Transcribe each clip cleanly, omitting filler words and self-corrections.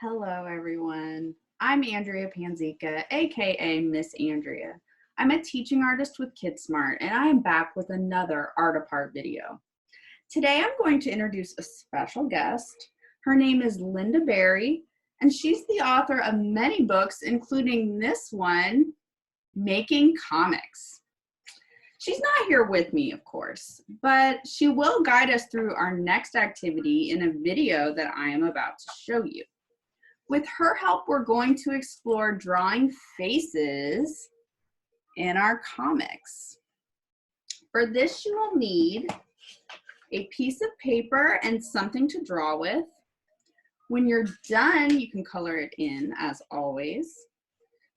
Hello, everyone. I'm Andrea Panzica, aka Miss Andrea. I'm a teaching artist with KidSmart, and I am back with another Art Apart video. Today, I'm going to introduce a special guest. Her name is Lynda Barry, and she's the author of many books, including this one, Making Comics. She's not here with me, of course, but she will guide us through our next activity in a video that I am about to show you. With her help, we're going to explore drawing faces in our comics. For this, you will need a piece of paper and something to draw with. When you're done, you can color it in as always.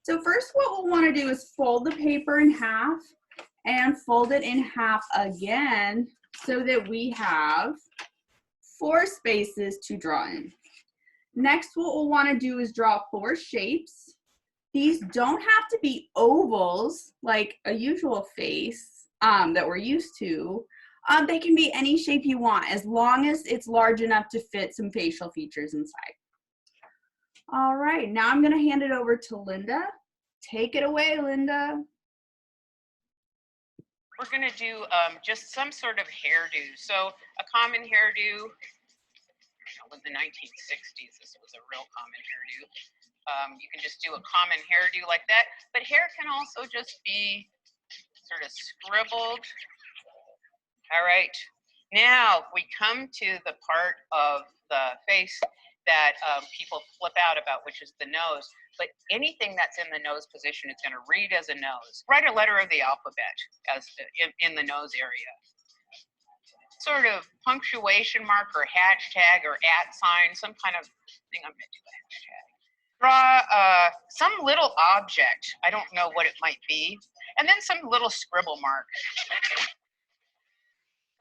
So first, what we'll want to do is fold the paper in half and fold it in half again so that we have 4 spaces to draw in. Next, what we'll want to do is draw 4 shapes. These don't have to be ovals like a usual face that we're used to. They can be any shape you want as long as it's large enough to fit some facial features inside. All right, now I'm going to hand it over to Lynda. Take it away, Lynda. We're going to do just some sort of hairdo. So a common hairdo. In the 1960s, this was a real common hairdo. You can just do a common hairdo like that, but hair can also just be sort of scribbled. All right, now we come to the part of the face that people flip out about, which is the nose. But anything that's in the nose position is going to read as a nose. Write a letter of the alphabet as in the nose area. Sort of punctuation mark or hashtag or @ sign, some kind of thing. I'm going to do a hashtag. Draw some little object. I don't know what it might be. And then some little scribble mark.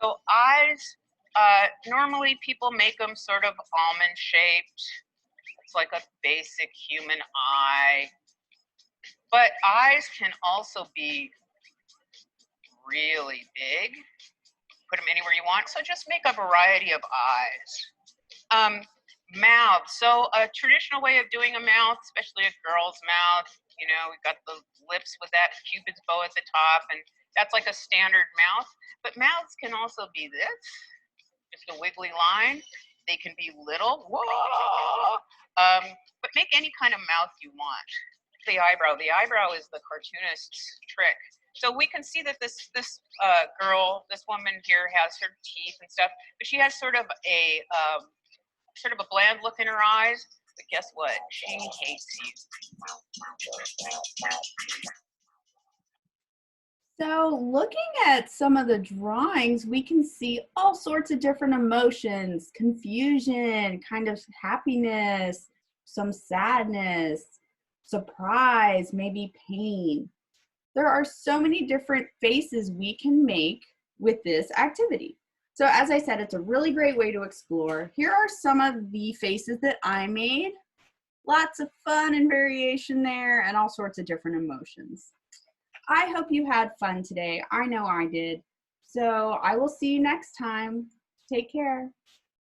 So eyes, normally people make them sort of almond shaped. It's like a basic human eye. But eyes can also be really big. Put them anywhere you want. So just make a variety of eyes. Mouth. So a traditional way of doing a mouth, especially a girl's mouth, you know, we've got the lips with that Cupid's bow at the top, and that's like a standard mouth. But mouths can also be this, just a wiggly line. They can be little, whoa, but make any kind of mouth you want. The eyebrow. The eyebrow is the cartoonist's trick. So we can see that this girl, this woman here, has her teeth and stuff, but she has sort of a bland look in her eyes. But guess what? She hates you. So looking at some of the drawings, we can see all sorts of different emotions: confusion, kind of happiness, some sadness, surprise, maybe pain. There are so many different faces we can make with this activity. So as I said, it's a really great way to explore. Here are some of the faces that I made. Lots of fun and variation there and all sorts of different emotions. I hope you had fun today. I know I did. So I will see you next time. Take care.